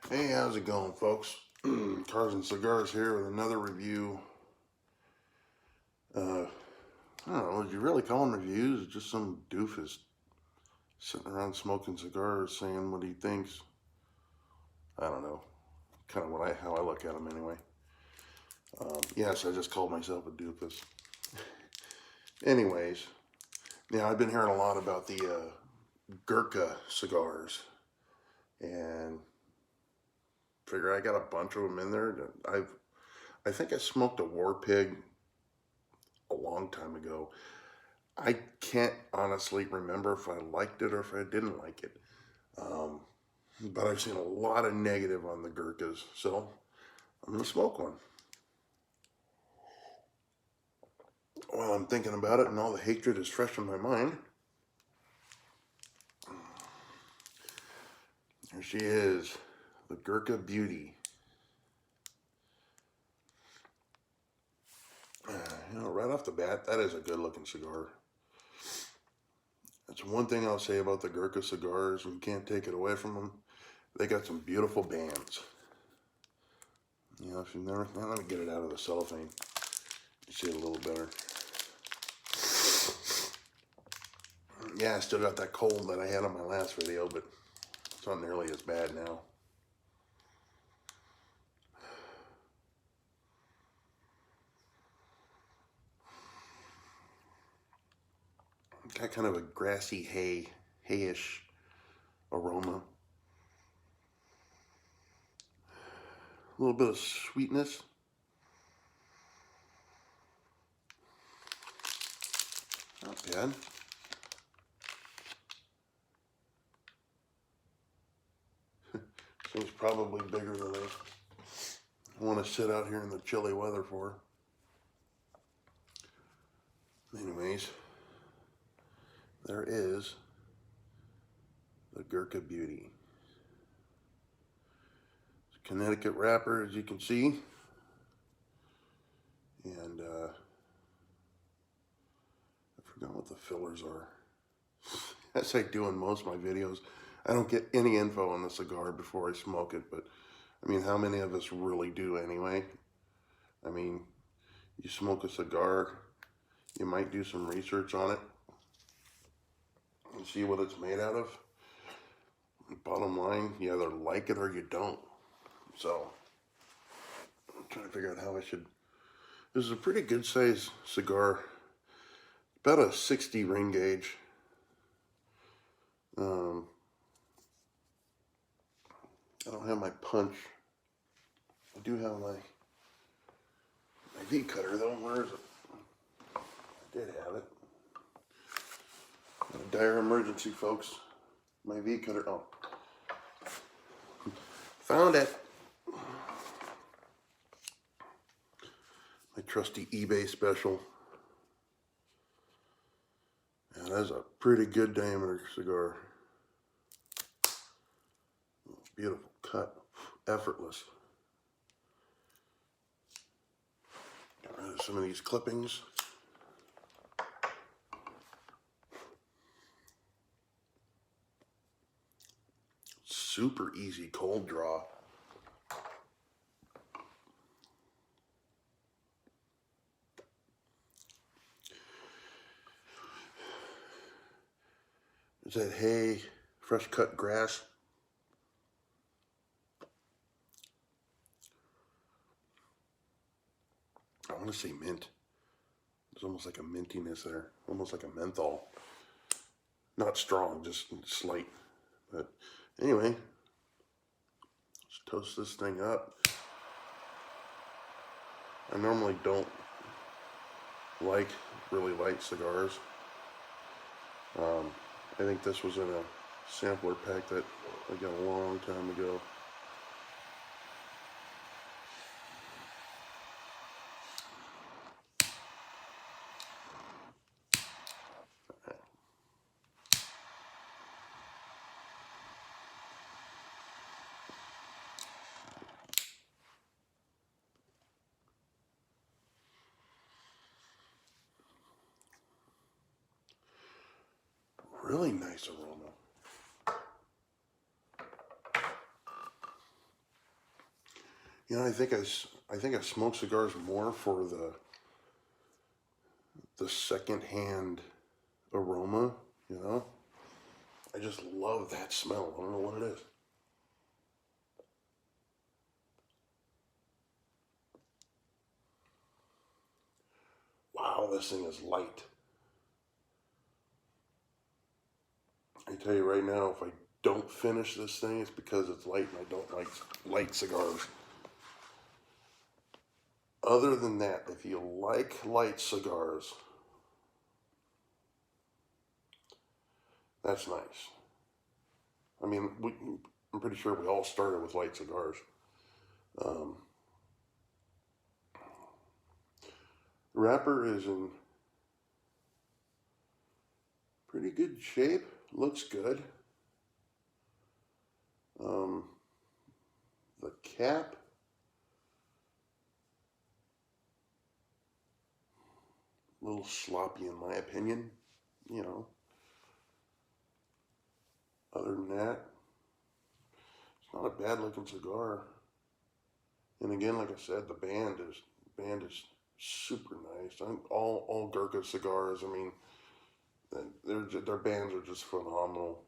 Hey, how's it going, folks? Cars and Cigars here with another review. I don't know, would you really call them reviews? Just some doofus sitting around smoking cigars saying what he thinks. I don't know. Kind of how I look at them anyway. Yes, I just called myself a doofus. Anyways, yeah, I've been hearing a lot about the Gurkha cigars, and figure I got a bunch of them in there. I think I smoked a War Pig a long time ago. I can't honestly remember if I liked it or if I didn't like it. Um, but I've seen a lot of negative on the Gurkhas, so I'm going to smoke one. While I'm thinking about it and all the hatred is fresh in my mind, there she is, the Gurkha Beauty. Right off the bat, that is a good looking cigar. That's one thing I'll say about the Gurkha cigars, and you can't take it away from them. They got some beautiful bands. If you've never, now let me get it out of the cellophane. You see it a little better. Yeah, I still got that cold that I had on my last video, but it's not nearly as bad now. Got kind of a grassy hayish aroma. A little bit of sweetness. Not bad. Seems probably bigger than I want to sit out here in the chilly weather for. Anyways, there is the Gurkha Beauty. It's a Connecticut wrapper, as you can see. And I forgot what the fillers are. As I do in most of my videos, I don't get any info on the cigar before I smoke it, but I mean, how many of us really do anyway? I mean, you smoke a cigar, you might do some research on it and see what it's made out of. Bottom line, you either like it or you don't. So, I'm trying to figure out how I should. This is a pretty good size cigar, about a 60 ring gauge. I don't have my punch. I do have my V cutter though. Where is it? I did have it. In a dire emergency, folks. My V cutter. Oh, found it. My trusty eBay special. And that's a pretty good diameter cigar. Beautiful cut, effortless. Got rid of some of these clippings. Super easy cold draw. Is that hay, fresh cut grass? I want to say mint. There's almost like a mintiness there, almost like a menthol. Not strong, just slight. But anyway, let's toast this thing up. I normally don't like really light cigars. I think this was in a sampler pack that I got a long time ago. Really nice aroma. You know, I think I smoke cigars more for the secondhand aroma. You know, I just love that smell. I don't know what it is. Wow, this thing is light. I tell you right now, if I don't finish this thing, it's because it's light and I don't like light cigars. Other than that, if you like light cigars, that's nice. I mean, I'm pretty sure we all started with light cigars. Um, the wrapper is in pretty good shape. Looks good. Um, the cap, a little sloppy in my opinion. You know, other than that, it's not a bad looking cigar. And again, like I said, the band is super nice. I think all Gurkha cigars. I mean, their bands are just phenomenal,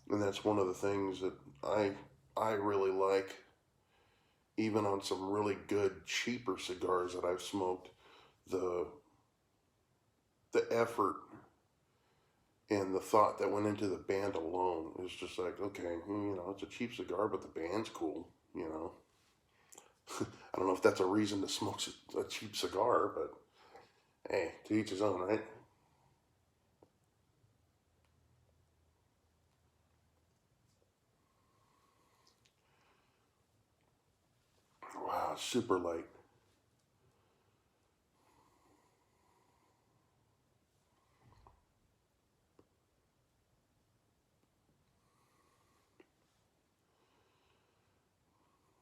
and that's one of the things that I really like. Even on some really good cheaper cigars that I've smoked, the the effort and the thought that went into the band alone is just like, okay, you know, it's a cheap cigar, but the band's cool. You know, I don't know if that's a reason to smoke a cheap cigar, but hey, to each his own, right? Wow, super light.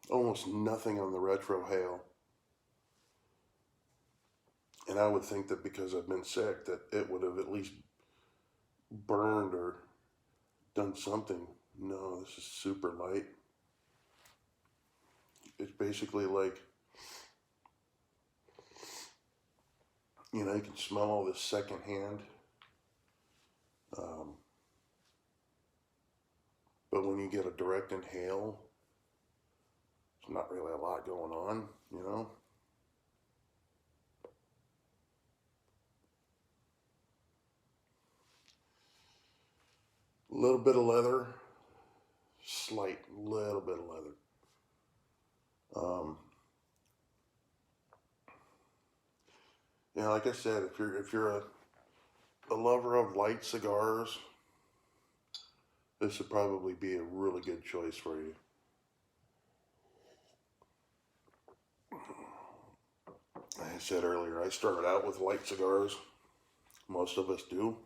Almost nothing on the retro hail. And I would think that because I've been sick, that it would have at least burned or done something. No, this is super light. It's basically like, you know, you can smell all this secondhand. Um, but when you get a direct inhale, there's not really a lot going on, you know? A little bit of leather, slight little bit of leather. Um, you know, like I said, if you're a lover of light cigars, this would probably be a really good choice for you. Like I said earlier, I started out with light cigars. Most of us do.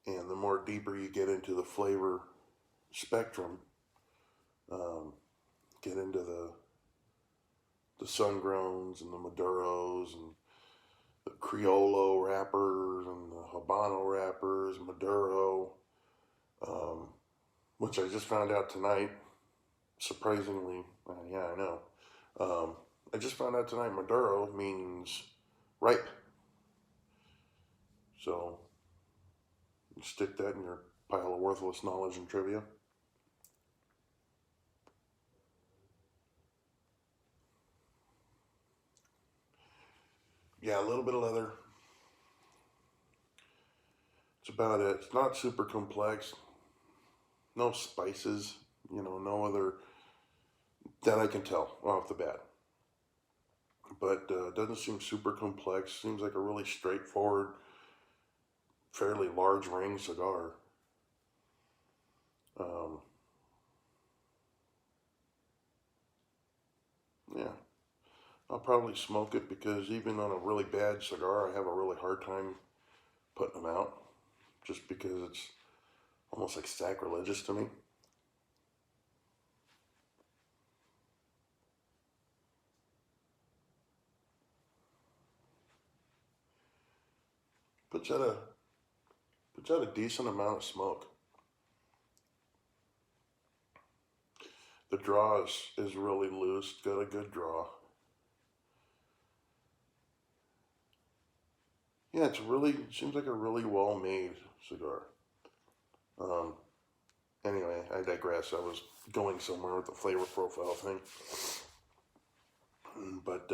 And the more deeper you get into the flavor spectrum, um, get into the sun growns and the maduros and the criollo wrappers and the habano wrappers, maduro, um, which I just found out tonight. Surprisingly, yeah, I know. I just found out tonight maduro means ripe. So stick that in your pile of worthless knowledge and trivia. Yeah, a little bit of leather. It's about it. It's not super complex. No spices. You know, no other that I can tell off the bat. But doesn't seem super complex. Seems like a really straightforward, fairly large ring cigar. Um, yeah, I'll probably smoke it because even on a really bad cigar, I have a really hard time putting them out, just because it's almost like sacrilegious to me. Puts out a puts out a decent amount of smoke. The draw is really loose, got a good draw. Yeah, it seems like a really well-made cigar. Um, anyway, I digress. I was going somewhere with the flavor profile thing. But,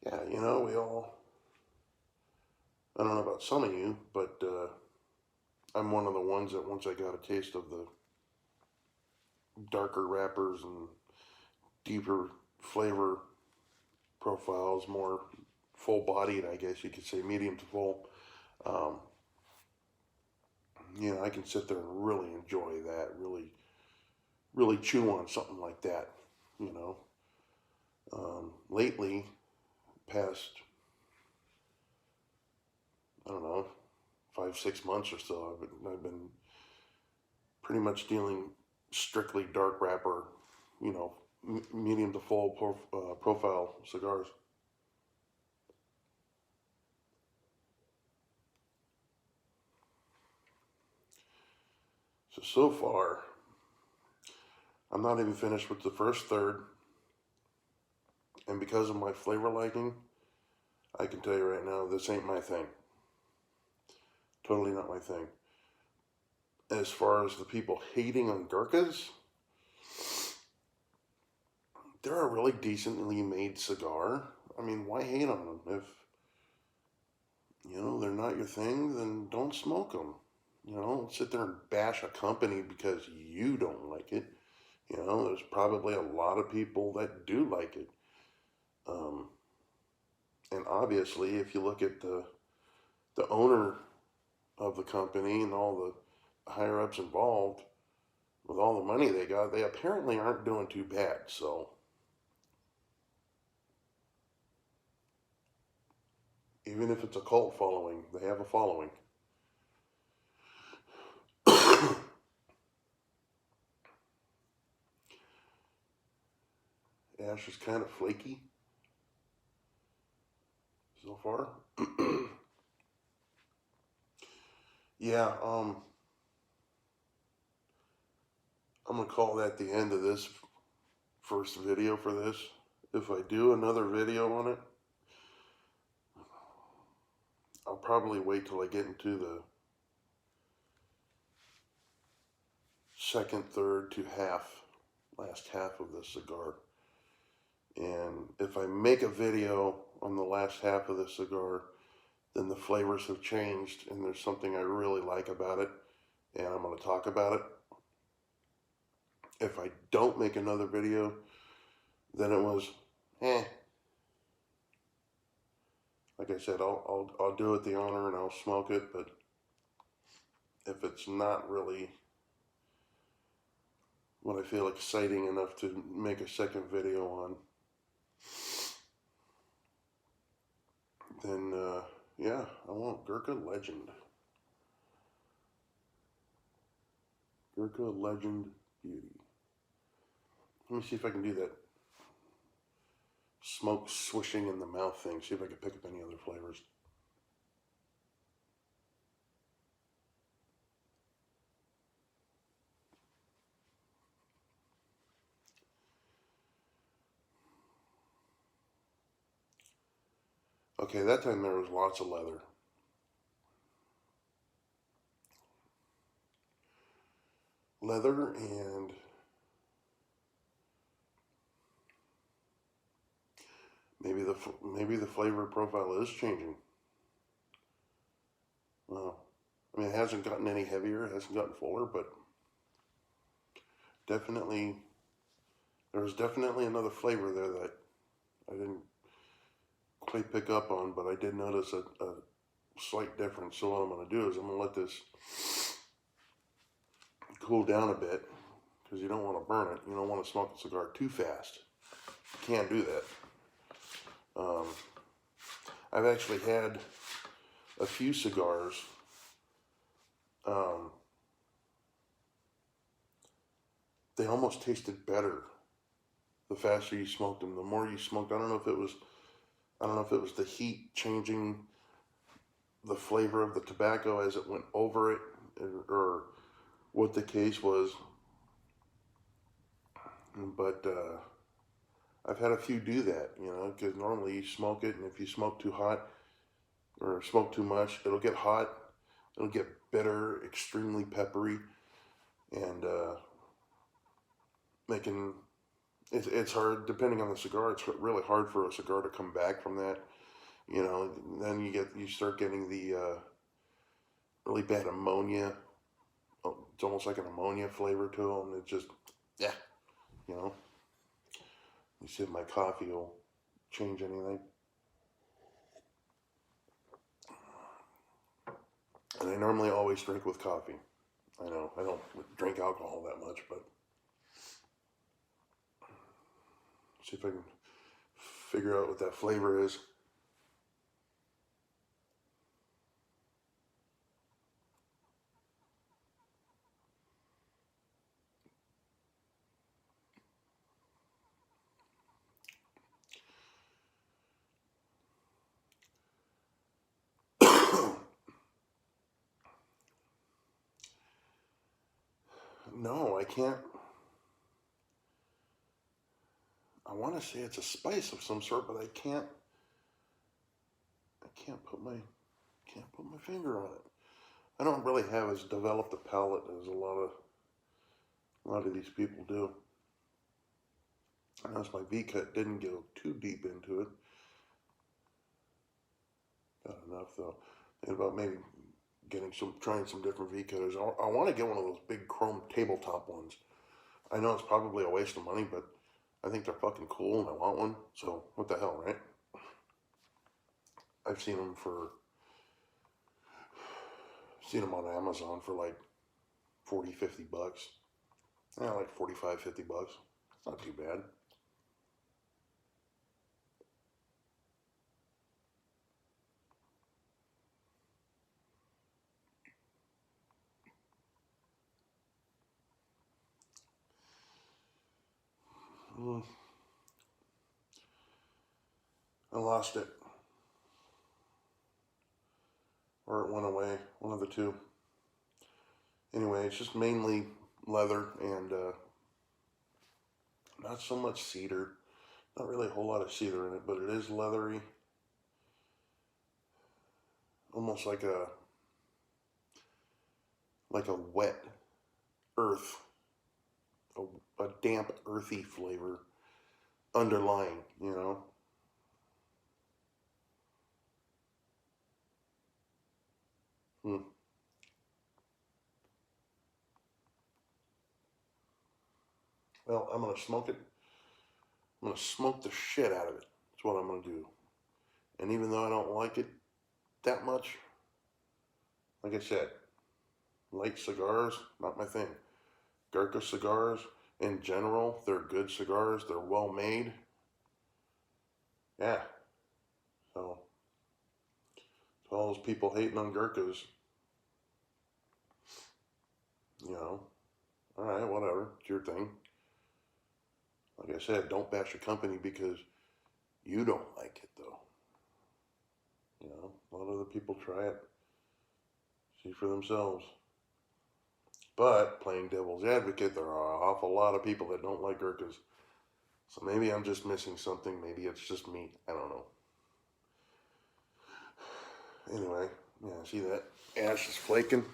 yeah, you know, I don't know about some of you, but I'm one of the ones that once I got a taste of the darker wrappers and deeper flavor profiles, more full-bodied, I guess you could say, medium to full. Um, you know, I can sit there and really enjoy that, really chew on something like that, you know. Lately, past, I don't know, 5, 6 months or so, I've been pretty much dealing strictly dark wrapper, you know, medium to full profile cigars. So far, I'm not even finished with the first third, and because of my flavor liking, I can tell you right now, this ain't my thing. Totally not my thing. As far as the people hating on Gurkhas, they're a really decently made cigar. I mean, why hate on them? If, you know, they're not your thing, then don't smoke them. You know, don't sit there and bash a company because you don't like it. You know, there's probably a lot of people that do like it. Um, and obviously, if you look at the owner of the company and all the higher ups involved, with all the money they got, they apparently aren't doing too bad. So even if it's a cult following, they have a following. Ash is kind of flaky so far. Yeah, I'm gonna call that the end of this first video for this. If I do another video on it, I'll probably wait till I get into the second, third to last half of this cigar. And if I make a video on the last half of the cigar, then the flavors have changed and there's something I really like about it, and I'm going to talk about it. If I don't make another video, then it was, like I said, I'll do it the honor and I'll smoke it, but if it's not really what I feel exciting enough to make a second video on, then yeah, I want Gurkha Legend. Gurkha Legend Beauty. Let me see if I can do that smoke swishing in the mouth thing. See if I can pick up any other flavors. Okay, that time there was lots of leather. Leather, and maybe the flavor profile is changing. Well, I mean, it hasn't gotten any heavier, it hasn't gotten fuller, but definitely, there was definitely another flavor there that I didn't quite pick up on, but I did notice a slight difference. So what I'm going to do is I'm going to let this cool down a bit, because you don't want to burn it. You don't want to smoke a cigar too fast. You can't do that. I've actually had a few cigars they almost tasted better the faster you smoked them. The more you smoked, I don't know if it was the heat changing the flavor of the tobacco as it went over it, or what the case was. But I've had a few do that, you know, because normally you smoke it, and if you smoke too hot or smoke too much, it'll get hot, it'll get bitter, extremely peppery, and making it's hard, depending on the cigar. It's really hard for a cigar to come back from that, you know. Then you start getting the really bad ammonia. It's almost like an ammonia flavor to them. It just, yeah, you know. You see if my coffee will change anything. And I normally always drink with coffee. I know I don't drink alcohol that much, but see if I can figure out what that flavor is. No, I can't. I want to say it's a spice of some sort, but I can't. I can't put my finger on it. I don't really have as developed a palate as a lot of these people do. I noticed my V cut didn't go too deep into it. Got enough though. Thinking about maybe trying some different V cutters. I want to get one of those big chrome tabletop ones. I know it's probably a waste of money, but I think they're fucking cool and I want one. So what the hell, right? I've seen them on Amazon for like 40, 50 bucks. Yeah, like 45, 50 bucks. It's not too bad. I lost it. Or it went away. One of the two. Anyway, it's just mainly leather and not so much cedar. Not really a whole lot of cedar in it, but it is leathery. Almost like a wet earth, a damp, earthy flavor underlying, you know. Hmm. Well, I'm gonna smoke it. I'm gonna smoke the shit out of it. That's what I'm gonna do. And even though I don't like it that much, like I said, light cigars, not my thing. Gurkha cigars, in general, they're good cigars. They're well made. Yeah. So, to all those people hating on Gurkhas, you know, all right, whatever. It's your thing. Like I said, don't bash a company because you don't like it, though. You know, a lot of other people try it, see for themselves. But playing devil's advocate, there are an awful lot of people that don't like Gurkhas. So maybe I'm just missing something. Maybe it's just me. I don't know. Anyway, yeah, see that ash is flaking.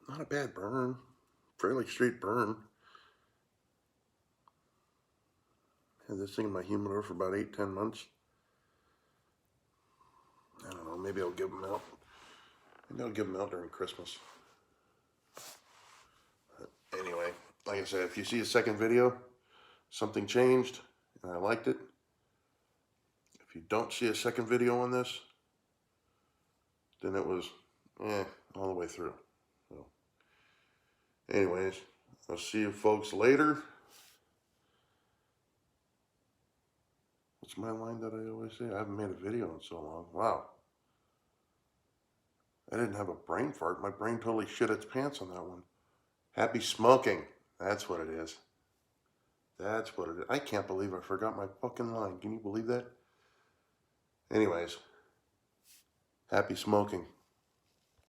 Not a bad burn. Fairly straight burn. Had this thing in my humidor for about 8, 10 months. I don't know. Maybe I'll give them out. Maybe I'll give them out during Christmas. But anyway, like I said, if you see a second video, something changed and I liked it. If you don't see a second video on this, then it was all the way through. So, anyways, I'll see you folks later. What's my line that I always say? I haven't made a video in so long. Wow. I didn't have a brain fart. My brain totally shit its pants on that one. Happy smoking. That's what it is. That's what it is. I can't believe I forgot my fucking line. Can you believe that? Anyways, happy smoking.